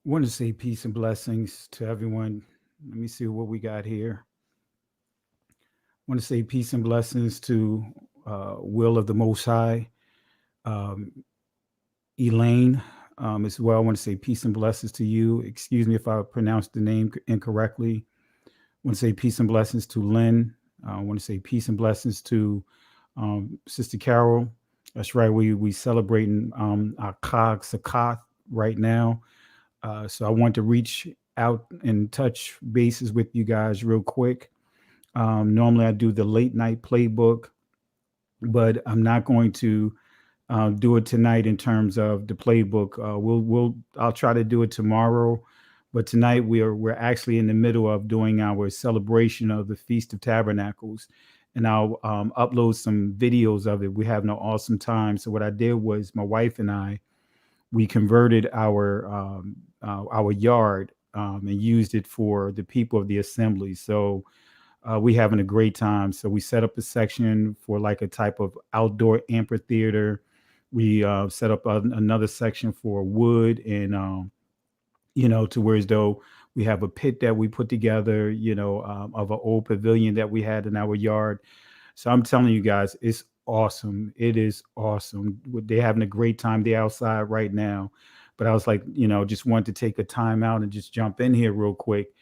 Want to say peace and blessings to everyone. Let me see what we got here. Want to say peace and blessings to Will of the Most High, um, Elaine, as well. I want to say peace and blessings to you. Excuse me if I pronounced the name incorrectly. I want to say peace and blessings to Lynn. I want to say peace and blessings to Sister Carol. That's right. We celebrating our Chag Sakat right now. So I want to reach out and touch bases with you guys real quick. Normally I do the late night playbook, but I'm not going to do it tonight in terms of the playbook. I'll try to do it tomorrow, but tonight we're actually in the middle of doing our celebration of the Feast of Tabernacles, and I'll upload some videos of it. We're having an awesome time. So what I did was my wife and I we converted our yard and used it for the people of the assembly. So we having a great time. So we set up a section for like a type of outdoor amphitheater. We set up another section for wood and to where as though we have a pit that we put together, of an old pavilion that we had in our yard. So I'm telling you guys, it's awesome. It is awesome. They're having a great time. They're outside right now. But I was like, just wanted to take a time out and just jump in here real quick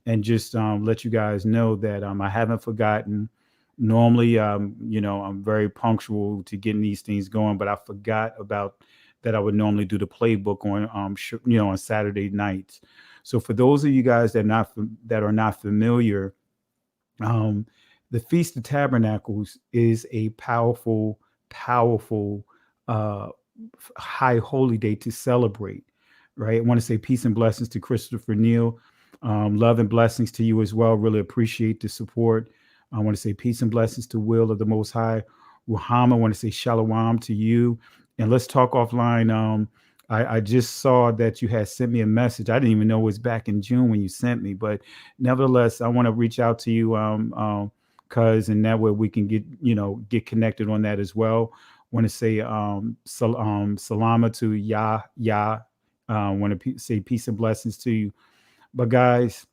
and just let you guys know that I haven't forgotten. Normally, I'm very punctual to getting these things going, but I forgot about that I would normally do the playbook on, on Saturday nights. So for those of you guys that are not familiar, um, the Feast of Tabernacles is a powerful, powerful uh, high holy day to celebrate. Right. I want to say peace and blessings to Christopher Neal. Love and blessings to you as well. Really appreciate the support. I want to say peace and blessings to Will of the Most High. Ruhama, I want to say shalom to you. And let's talk offline. I just saw that you had sent me a message. I didn't even know it was back in June when you sent me, but nevertheless, I want to reach out to you, cuz, and that way we can get connected on that as well. Want to say salama to Yah. Want to say peace and blessings to you. But guys,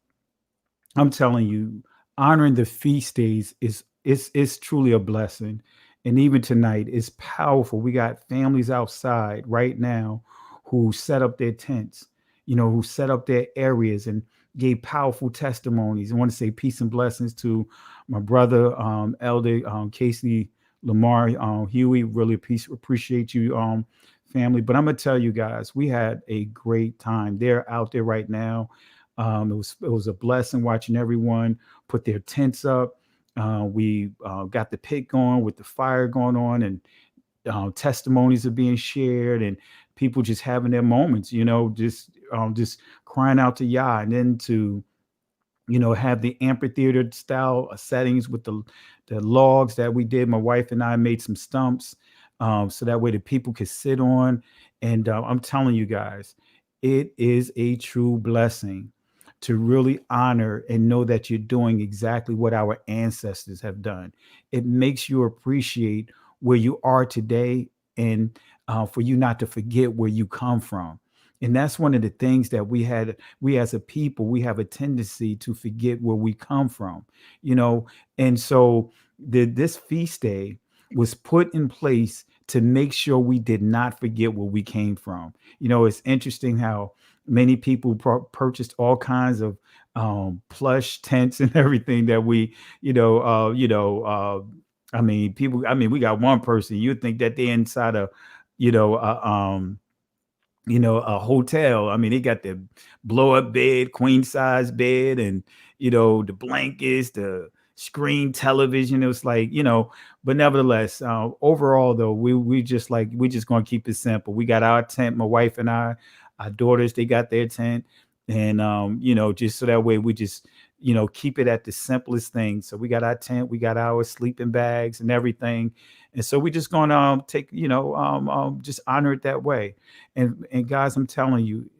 I'm telling you, honoring the feast days is truly a blessing. And even tonight, it's powerful. We got families outside right now who set up their tents, who set up their areas and gave powerful testimonies. I want to say peace and blessings to my brother, Elder Casey Lamar Huey. Really appreciate you, family. But I'm gonna tell you guys, we had a great time. They're out there right now. It was a blessing watching everyone put their tents up. We got the pit going with the fire going on, and testimonies are being shared, and people just having their moments. Just crying out to Yah, and then to have the amphitheater style settings with the logs that we did. My wife and I made some stumps, so that way the people could sit on. And I'm telling you guys, it is a true blessing to really honor and know that you're doing exactly what our ancestors have done. It makes you appreciate where you are today, and for you not to forget where you come from. And that's one of the things that we as a people, we have a tendency to forget where we come from, you know. And so this feast day was put in place to make sure we did not forget where we came from. You know, it's interesting how many people purchased all kinds of plush tents and everything that we, I mean, people, I mean, we got one person, you'd think that they're inside a, you know, a hotel. I mean, they got the blow up bed, queen size bed, and the blankets, the screen television. It was like, but nevertheless, overall though, we just gonna keep it simple. We got our tent, my wife and I, our daughters, they got their tent, and just so that way we just keep it at the simplest thing. So we got our tent, we got our sleeping bags and everything, and so we just gonna take just honor it that way. And guys, I'm telling you,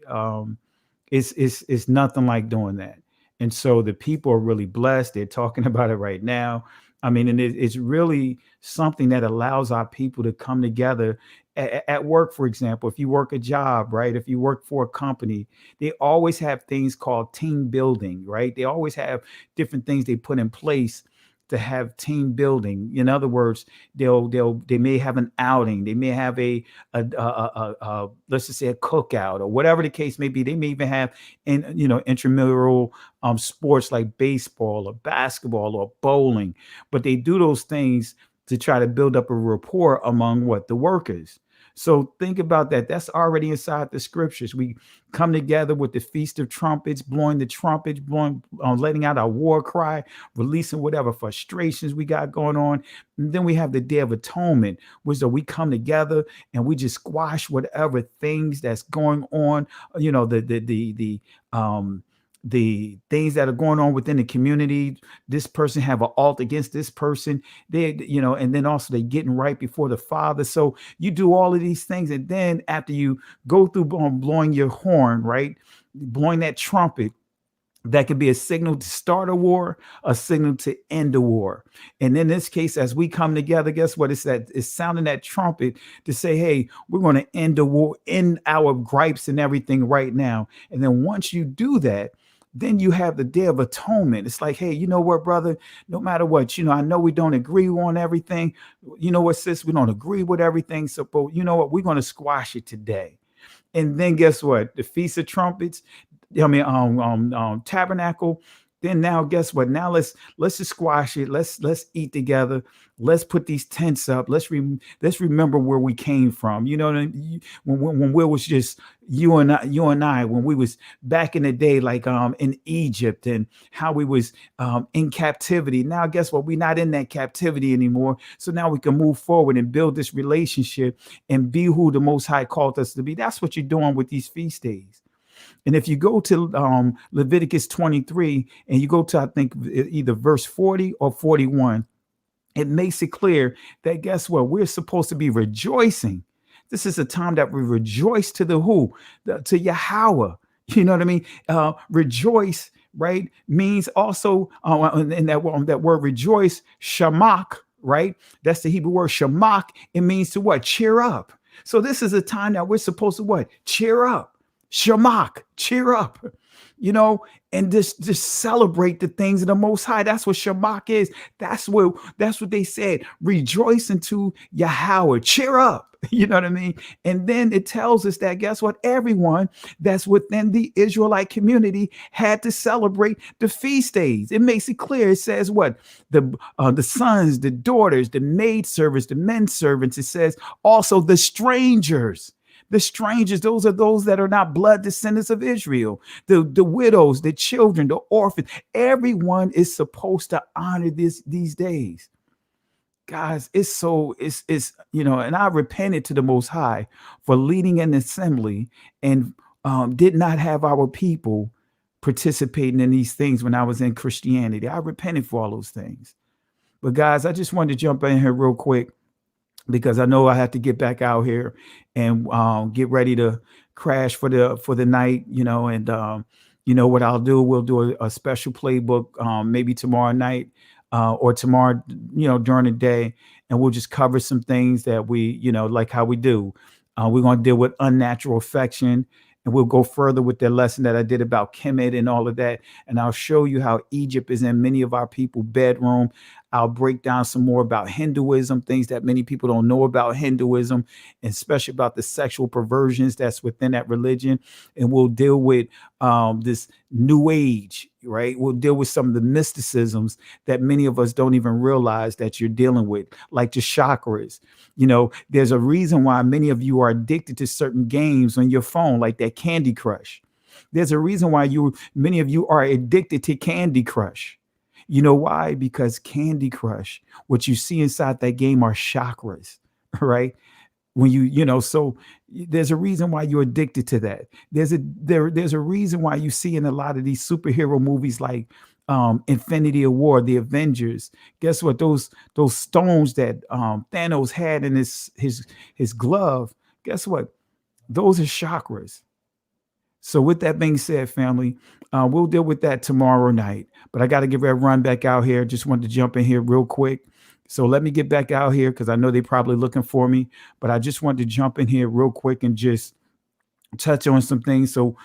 it's nothing like doing that. And so the people are really blessed. They're talking about it right now. I mean, and it's really something that allows our people to come together at work, for example. If you work a job, right? If you work for a company, they always have things called team building, right? They always have different things they put in place to have team building. In other words, they may have an outing, they may have a let's just say a cookout or whatever the case may be. They may even have intramural sports like baseball or basketball or bowling, but they do those things to try to build up a rapport among the workers. So think about that. That's already inside the scriptures. We come together with the Feast of Trumpets, blowing the trumpets, blowing, letting out our war cry, releasing whatever frustrations we got going on. And then we have the Day of Atonement, which we come together and we just squash whatever things that's going on. The things that are going on within the community. This person have an alt against this person. And then also they getting right before the Father. So you do all of these things, and then after you go through blowing your horn, right, blowing that trumpet, that could be a signal to start a war, a signal to end a war. And in this case, as we come together, guess what? It's sounding that trumpet to say, hey, we're going to end the war, end our gripes and everything right now. And then once you do that, then you have the Day of Atonement. It's like, hey, you know what, brother? No matter what, I know we don't agree on everything. You know what, sis? We don't agree with everything. So, but you know what? We're going to squash it today. And then guess what? The Feast of Trumpets, Tabernacle. Then now, guess what? Now let's just squash it. Let's eat together. Let's put these tents up. Let's remember where we came from. You know what I mean? When we was just you and I, when we was back in the day, like in Egypt, and how we was in captivity. Now, guess what? We're not in that captivity anymore. So now we can move forward and build this relationship and be who the Most High called us to be. That's what you're doing with these feast days. And if you go to Leviticus 23 and you go to, I think, either verse 40 or 41, it makes it clear that guess what? We're supposed to be rejoicing. This is a time that we rejoice to the who? To Yahweh. You know what I mean? Rejoice, right, means also, in that word rejoice, shamak, right? That's the Hebrew word shamak. It means to what? Cheer up. So this is a time that we're supposed to what? Cheer up. Shamak, cheer up, and just celebrate the things of the Most High. That's what Shamak is. That's what they said. Rejoice into Yahweh, cheer up. You know what I mean? And then it tells us that guess what? Everyone that's within the Israelite community had to celebrate the feast days. It makes it clear. It says what? The sons, the daughters, the maid servants, the men servants. It says also the strangers. The strangers, those are those that are not blood descendants of Israel, the widows, the children, the orphans. Everyone is supposed to honor these days. Guys, it's and I repented to the Most High for leading an assembly and did not have our people participating in these things when I was in Christianity. I repented for all those things. But guys, I just wanted to jump in here real quick, because I know I have to get back out here and get ready to crash for the night, and what I'll do, we'll do a special playbook maybe tomorrow night or tomorrow, during the day, and we'll just cover some things that we, like how we do. We're going to deal with unnatural affection, and we'll go further with the lesson that I did about Kemet and all of that. And I'll show you how Egypt is in many of our people' bedroom. I'll break down some more about Hinduism, things that many people don't know about Hinduism, and especially about the sexual perversions that's within that religion. And we'll deal with this new age, right? We'll deal with some of the mysticisms that many of us don't even realize that you're dealing with, like the chakras. There's a reason why many of you are addicted to certain games on your phone, like that Candy Crush. There's a reason why many of you are addicted to Candy Crush. You know why? Because Candy Crush, what you see inside that game are chakras, right? When so there's a reason why you're addicted to that. There's a reason why you see in a lot of these superhero movies like Infinity War, the Avengers. Guess what? Those stones that Thanos had in his glove. Guess what? Those are chakras. So with that being said, family, we'll deal with that tomorrow night. But I got to give a run back out here. Just wanted to jump in here real quick. So let me get back out here because I know they're probably looking for me. But I just wanted to jump in here real quick and just touch on some things. So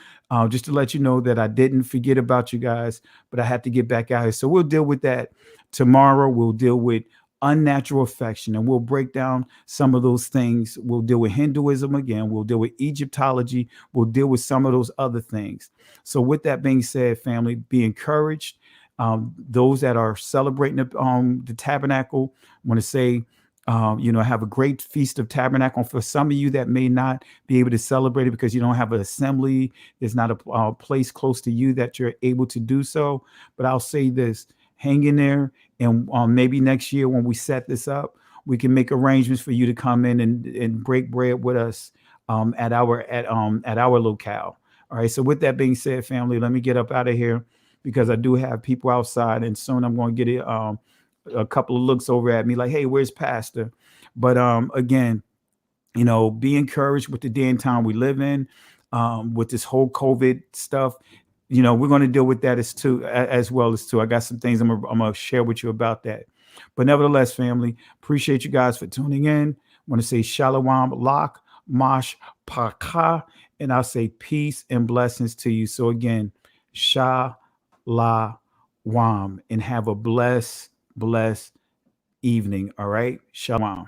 just to let you know that I didn't forget about you guys, but I have to get back out here. So we'll deal with that tomorrow. We'll deal with unnatural affection, and we'll break down some of those things. We'll deal with Hinduism again. We'll deal with Egyptology. We'll deal with some of those other things. So with that being said, family, be encouraged. Those that are celebrating the tabernacle, I want to say, have a great feast of tabernacle. For some of you that may not be able to celebrate it because you don't have an assembly, there's not a place close to you that you're able to do so. But I'll say this: hang in there, and maybe next year when we set this up, we can make arrangements for you to come in and break bread with us at our locale. All right. So with that being said, family, let me get up out of here because I do have people outside, and soon I'm going to get it. A couple of looks over at me like, hey, where's Pastor? But again, be encouraged with the day and time we live in, with this whole COVID stuff. We're going to deal with that as well as too. I got some things I'm gonna share with you about that. But nevertheless, family, appreciate you guys for tuning in. I want to say Shalom, Lak, Mash, Paka, and I'll say peace and blessings to you. So again, Shalom, and have a blessed evening. All right. Shalom.